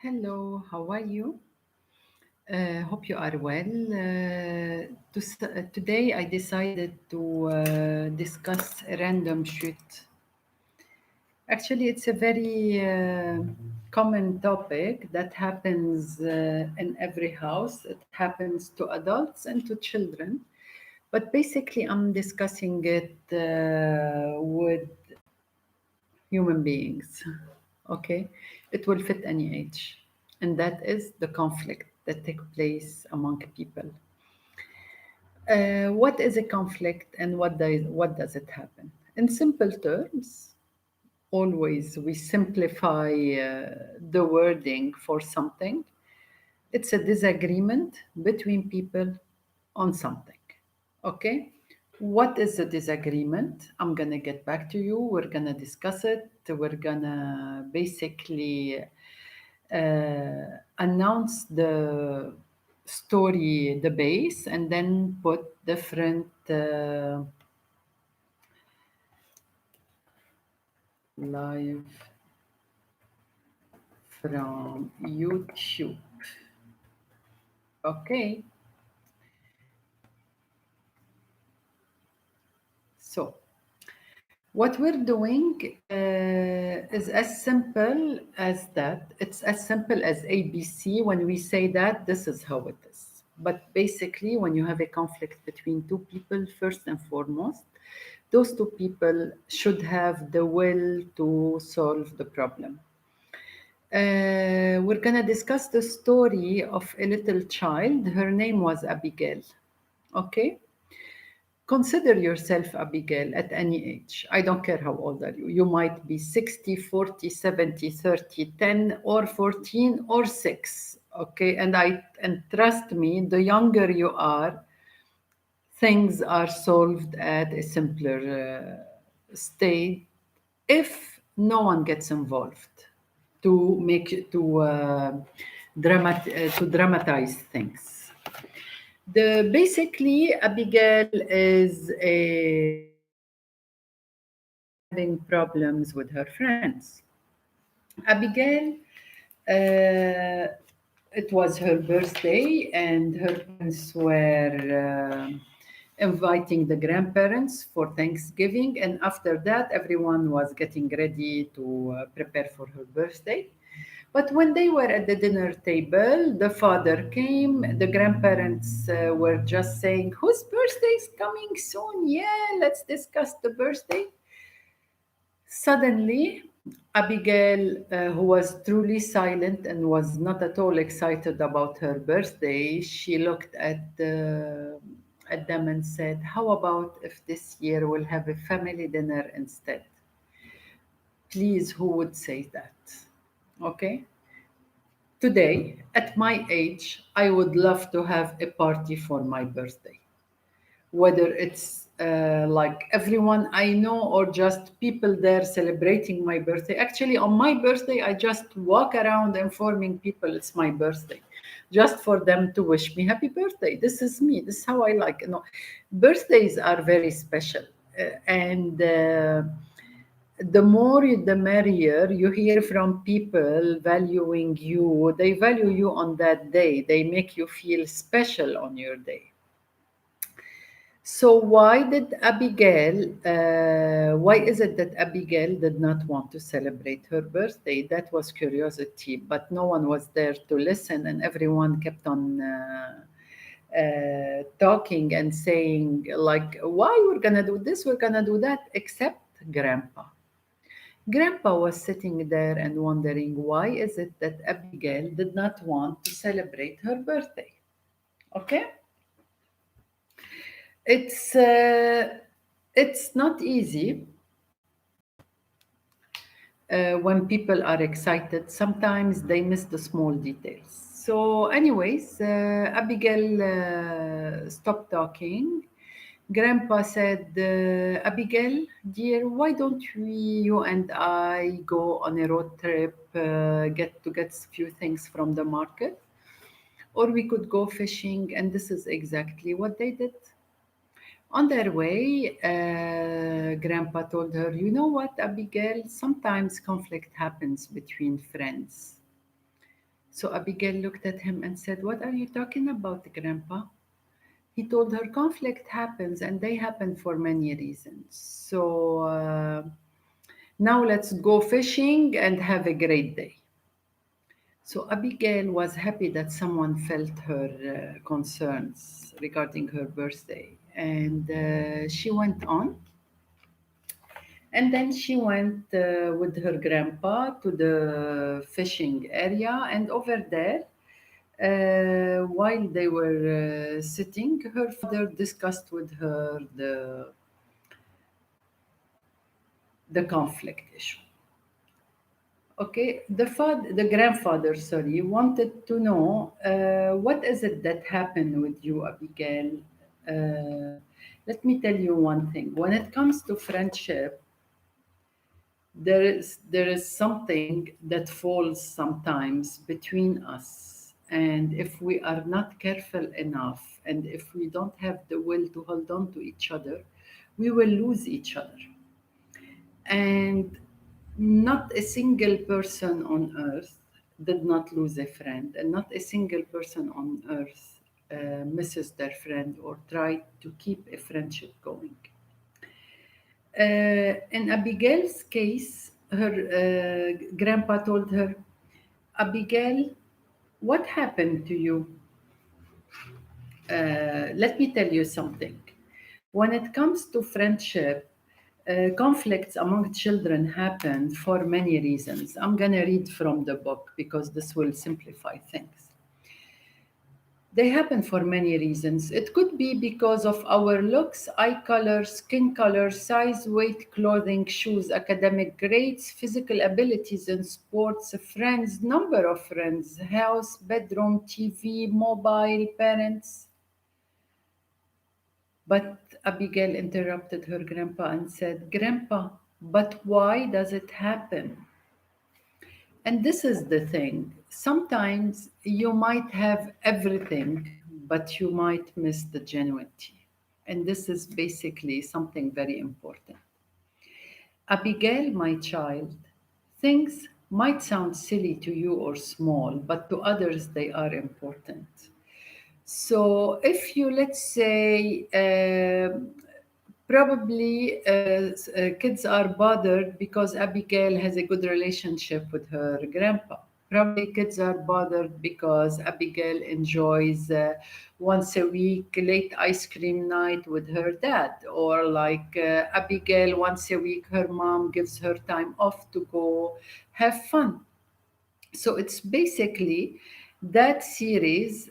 Hello, how are you? Hope you are well. Today I decided to discuss Random Chute. Actually, it's a very common topic that happens in every house. It happens to adults and to children. But basically, I'm discussing it with human beings. Okay, it will fit any age, and that is the conflict that take place among people. What is a conflict, and what does it happen? In simple terms, always we simplify the wording for something. It's a disagreement between people on something. Okay? What is the disagreement? I'm going to get back to you. We're going to discuss it. We're going to basically announce the story, the base, and then put different live from YouTube. Okay, so what we're doing is as simple as that. It's as simple as ABC. When we say that, this is how it is. But basically, when you have a conflict between two people, first and foremost, those two people should have the will to solve the problem. We're going to discuss the story of a little child. Her name was Abigail. Okay? Consider yourself Abigail at any age. I don't care how old are you. You might be 60, 40, 70, 30, 10, or 14 or 6. Okay? And trust me, the younger you are, things are solved at a simpler state if no one gets involved to make to dramatize things. The basically Abigail is having problems with her friends. Abigail, it was her birthday, and her parents were inviting the grandparents for Thanksgiving. And after that, everyone was getting ready to prepare for her birthday. But when they were at the dinner table, the father came. The grandparents were just saying, "Whose birthday is coming soon? Yeah, let's discuss the birthday." Suddenly, Abigail, who was truly silent and was not at all excited about her birthday, she looked at them and said, "How about if this year we'll have a family dinner instead? Please, who would say that?" Okay. Today, at my age, I would love to have a party for my birthday, whether it's like everyone I know or just people there celebrating my birthday. Actually, on my birthday, I just walk around informing people it's my birthday, just for them to wish me happy birthday. This is me. This is how I like. Birthdays are very special, and. The more the merrier. You hear from people valuing you. They value you on that day. They make you feel special on your day. So why is it that Abigail did not want to celebrate her birthday? That was curiosity, but no one was there to listen, and everyone kept on talking and saying, like, why we're gonna do this, we're gonna do that, except Grandpa. Grandpa was sitting there and wondering, why is it that Abigail did not want to celebrate her birthday? Okay? It's uh, it's not easy when people are excited. Sometimes they miss the small details. So, anyways, Abigail stopped talking. Grandpa said, "Abigail, dear, why don't you and I go on a road trip, get a few things from the market, or we could go fishing?" And this is exactly what they did. On their way, Grandpa told her, "You know what, Abigail? Sometimes conflict happens between friends. So Abigail looked at him and said, "What are you talking about, Grandpa?" He told her, "Conflict happens, and they happen for many reasons. So now let's go fishing and have a great day." So Abigail was happy that someone felt her concerns regarding her birthday. And she went on. And then she went with her grandpa to the fishing area. And over there, while they were sitting, her father discussed with her the conflict issue. Okay, the grandfather, sorry, wanted to know what is it that happened with you, Abigail. Uh, Let me tell you one thing. When it comes to friendship, there is something that falls sometimes between us, and if we are not careful enough, and if we don't have the will to hold on to each other, we will lose each other. And not a single person on earth did not lose a friend, and not a single person on earth misses their friend or tried to keep a friendship going. In Abigail's case, her grandpa told her, "Abigail, what happened to you? Let me tell you something. When it comes to friendship, conflicts among children happen for many reasons. I'm going to read from the book because this will simplify things. They happen for many reasons. It could be because of our looks, eye color, skin color, size, weight, clothing, shoes, academic grades, physical abilities in sports, friends, number of friends, house, bedroom, TV, mobile, parents. But Abigail interrupted her grandpa and said, "Grandpa, but why does it happen?" And this is the thing. Sometimes you might have everything, but you might miss the genuinity. And this is basically something very important. Abigail, my child, things might sound silly to you or small, but to others they are important. So if you, let's say, probably kids are bothered because Abigail has a good relationship with her grandpa. Probably kids are bothered because Abigail enjoys once a week late ice cream night with her dad, or like Abigail once a week her mom gives her time off to go have fun. So it's basically that series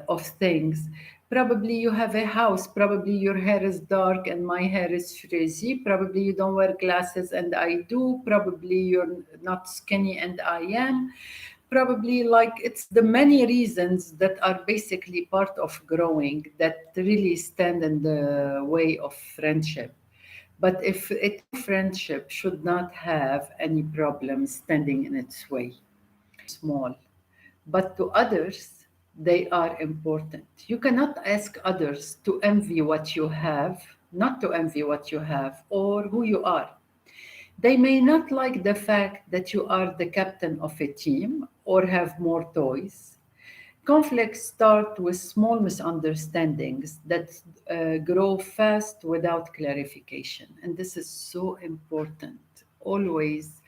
of things. Probably you have a house, probably your hair is dark and my hair is frizzy, probably you don't wear glasses and I do, probably you're not skinny and I am, probably like it's the many reasons that are basically part of growing that really stand in the way of friendship. But if a true friendship should not have any problem standing in its way, small, but to others, they are important. You cannot ask others to envy what you have, not to envy what you have or who you are. They may not like the fact that you are the captain of a team or have more toys. Conflicts start with small misunderstandings that grow fast without clarification. And this is so important. Always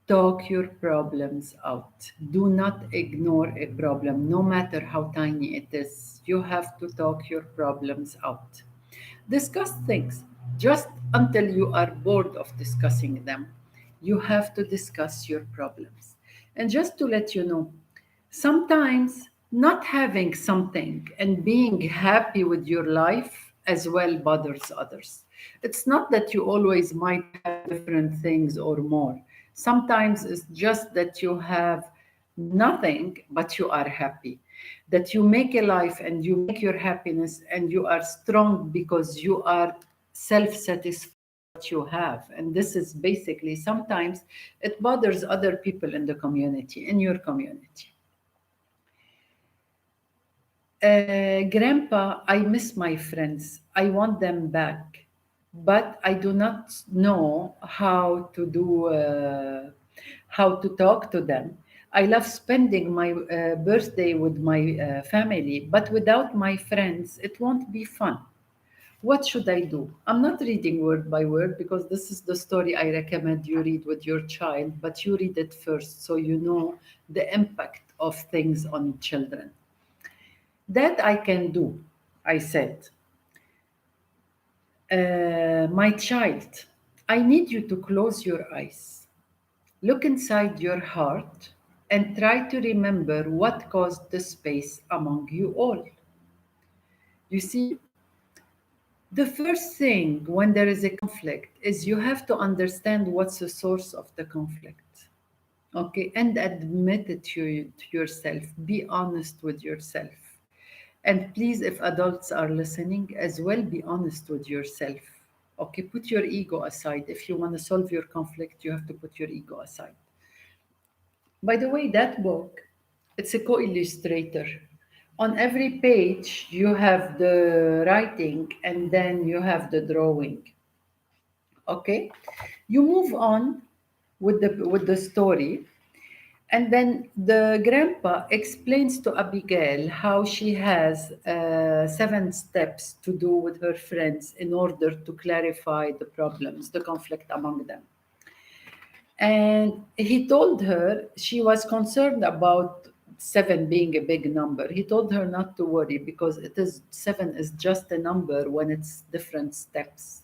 talk your problems out. Do not ignore a problem, no matter how tiny it is. You have to talk your problems out. Discuss things just until you are bored of discussing them. You have to discuss your problems. And just to let you know, sometimes not having something and being happy with your life as well bothers others. It's not that you always might have different things or more. Sometimes it's just that you have nothing, but you are happy. That you make a life and you make your happiness and you are strong because you are self satisfied with what you have. And this is basically sometimes it bothers other people in the community, in your community. Grandpa, I miss my friends. I want them back, but I do not know how to talk to them. I love spending my birthday with my family, but without my friends, it won't be fun. What should I do? I'm not reading word by word because this is the story I recommend you read with your child, but you read it first so you know the impact of things on children. That I can do, I said. My child, I need you to close your eyes. Look inside your heart and try to remember what caused the space among you all. You see, the first thing when there is a conflict is you have to understand what's the source of the conflict. Okay, and admit it to yourself. Be honest with yourself. And please, if adults are listening, as well be honest with yourself. Okay, put your ego aside. If you want to solve your conflict, you have to put your ego aside. By the way, that book, it's a co-illustrator. On every page, you have the writing and then you have the drawing. Okay, you move on with the story, and then the grandpa explains to Abigail how she has 7 steps to do with her friends in order to clarify the problems, the conflict among them. And he told her she was concerned about 7 being a big number. He told her not to worry because 7 is just a number when it's different steps.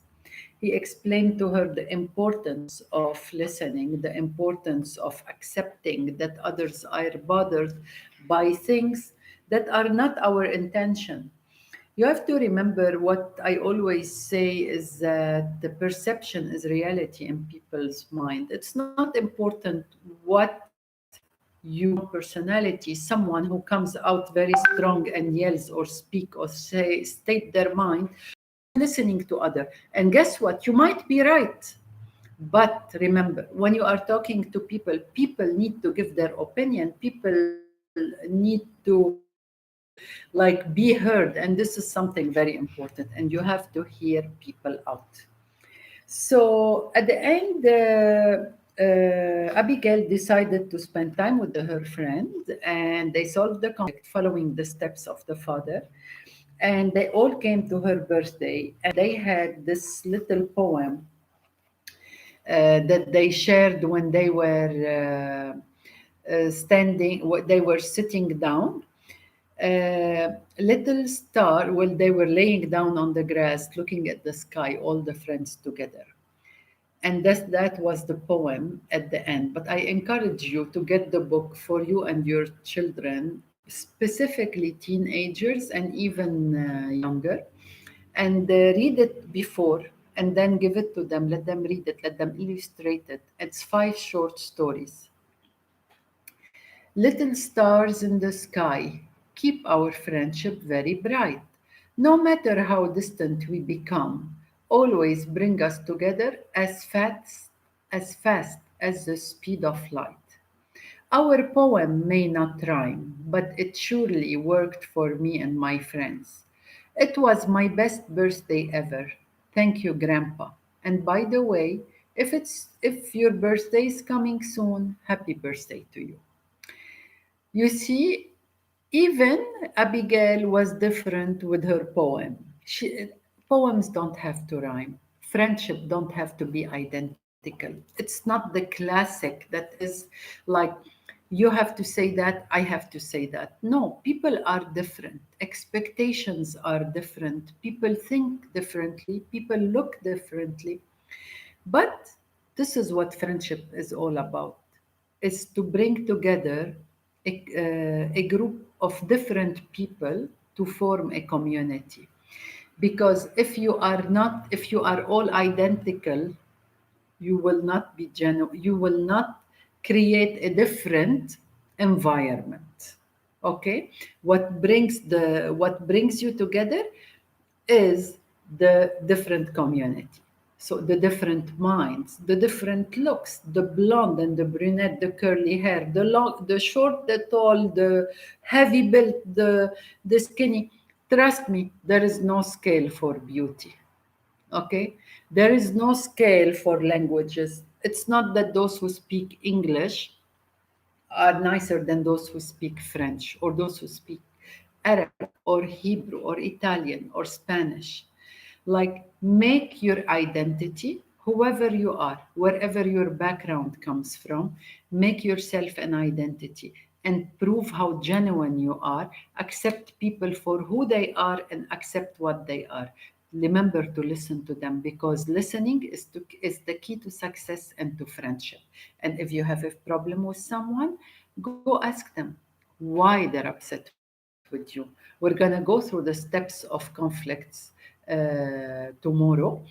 He explained to her the importance of listening, the importance of accepting that others are bothered by things that are not our intention. You have to remember what I always say is that the perception is reality in people's mind. It's not important what your personality, someone who comes out very strong and yells or speak or say state their mind, listening to other. And guess what? You might be right. But remember, when you are talking to people, people need to give their opinion. People need to be heard, and this is something very important. And you have to hear people out. So at the end, Abigail decided to spend time with her friend, and they solved the conflict following the steps of the father. And they all came to her birthday, and they had this little poem that they shared when they were they were sitting down. Little star, well, they were laying down on the grass, looking at the sky, all the friends together. And that was the poem at the end. But I encourage you to get the book for you and your children, specifically teenagers and even younger, and read it before and then give it to them. Let them read it, let them illustrate it. It's 5 short stories. Little stars in the sky keep our friendship very bright. No matter how distant we become, always bring us together as the speed of light. Our poem may not rhyme, but it surely worked for me and my friends. It was my best birthday ever. Thank you, Grandpa. And by the way, if your birthday is coming soon, happy birthday to you. You see, even Abigail was different with her poem. Poems don't have to rhyme. Friendship don't have to be identical. It's not the classic that is like you have to say that, I have to say that. No, people are different. Expectations are different. People think differently. People look differently. But this is what friendship is all about, is to bring together a group of different people to form a community. Because if you are all identical, you will not be genuine, you will not create a different environment. Okay, what brings you together is the different community. So the different minds, the different looks, the blonde and the brunette, the curly hair, the long, the short, the tall, the heavy built, the skinny. Trust me, there is no scale for beauty. Okay, there is no scale for languages. It's not that those who speak English are nicer than those who speak French or those who speak Arabic or Hebrew or Italian or Spanish. Like, make your identity, whoever you are, wherever your background comes from, make yourself an identity and prove how genuine you are. Accept people for who they are and accept what they are. Remember to listen to them, because listening is the key to success and to friendship. And if you have a problem with someone, go ask them why they're upset with you. We're going to go through the steps of conflicts tomorrow.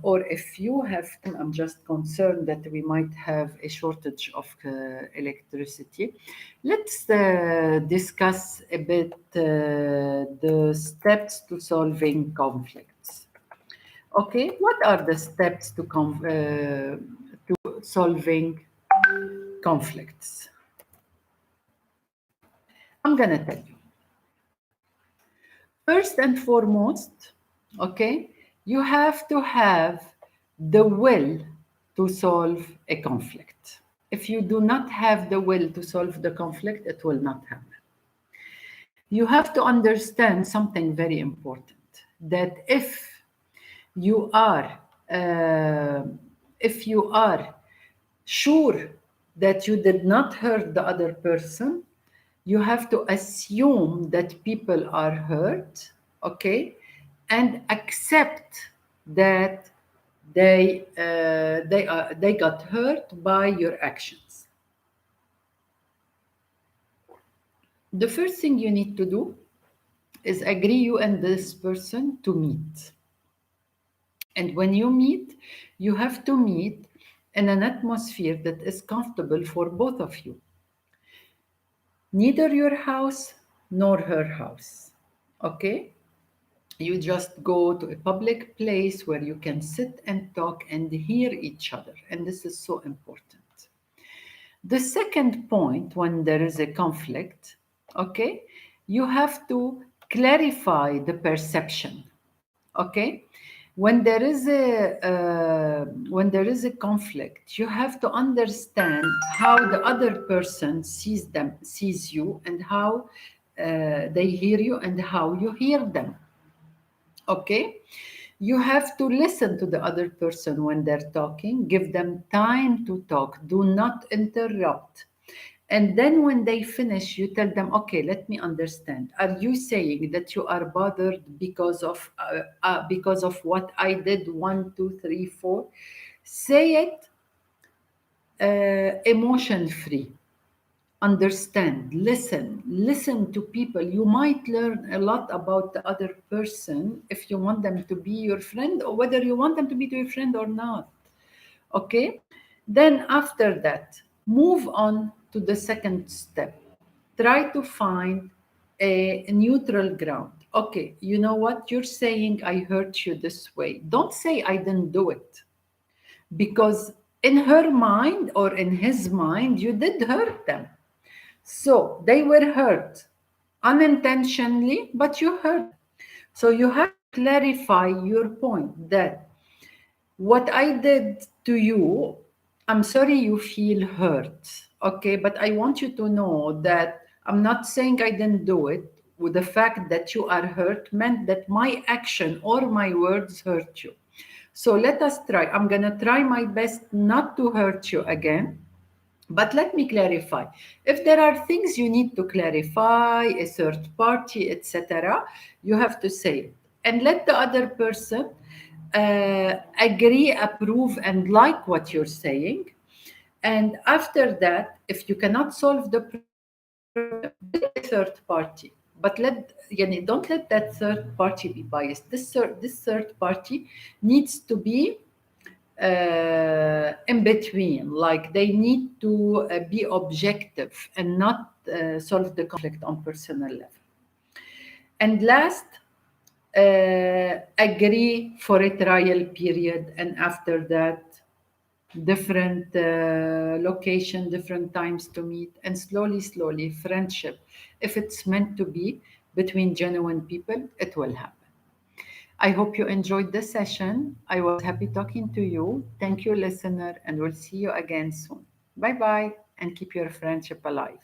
Or if you have time, I'm just concerned that we might have a shortage of electricity. Let's discuss a bit the steps to solving conflicts. Okay, what are the steps to solving conflicts? I'm gonna tell you. First and foremost, okay, you have to have the will to solve a conflict. If you do not have the will to solve the conflict, it will not happen. You have to understand something very important, that you are uh, if you are sure that you did not hurt the other person, you have to assume that people are hurt, okay, and accept that they got hurt by your actions. The first thing you need to do is agree you and this person to meet. And when you meet, you have to meet in an atmosphere that is comfortable for both of you. Neither your house nor her house. Okay? You just go to a public place where you can sit and talk and hear each other. And this is so important. The second point, when there is a conflict, okay, you have to clarify the perception. Okay, when there is a conflict, you have to understand how the other person sees you, and how they hear you, and how you hear them. Okay, you have to listen to the other person when they're talking, give them time to talk, do not interrupt. And then when they finish, you tell them, okay, let me understand. Are you saying that you are bothered because of what I did? One, two, three, four. Say it emotion free. Understand, listen to people. You might learn a lot about the other person if you want them to be your friend, or whether you want them to be your friend or not. Okay, then after that, move on to the second step. Try to find a neutral ground. Okay, you know what, you're saying I hurt you this way. Don't say I didn't do it, because in her mind or in his mind, you did hurt them. So they were hurt unintentionally, but you hurt. So you have to clarify your point, that what I did to you, I'm sorry you feel hurt. Okay, but I want you to know that I'm not saying I didn't do it. With the fact that you are hurt meant that my action or my words hurt you. So let us try. I'm going to try my best not to hurt you again. But let me clarify. If there are things you need to clarify, a third party, etc., you have to say it. And let the other person agree, approve, and like what you're saying. And after that, if you cannot solve the problem, bring a third party. But don't let that third party be biased. This third party needs to be in between, like they need to be objective and not solve the conflict on personal level. And last, agree for a trial period, and after that, different location, different times to meet, and slowly friendship, if it's meant to be between genuine people, it will happen. I hope you enjoyed the session. I was happy talking to you. Thank you, listener, and we'll see you again soon. Bye bye. and keep your friendship alive.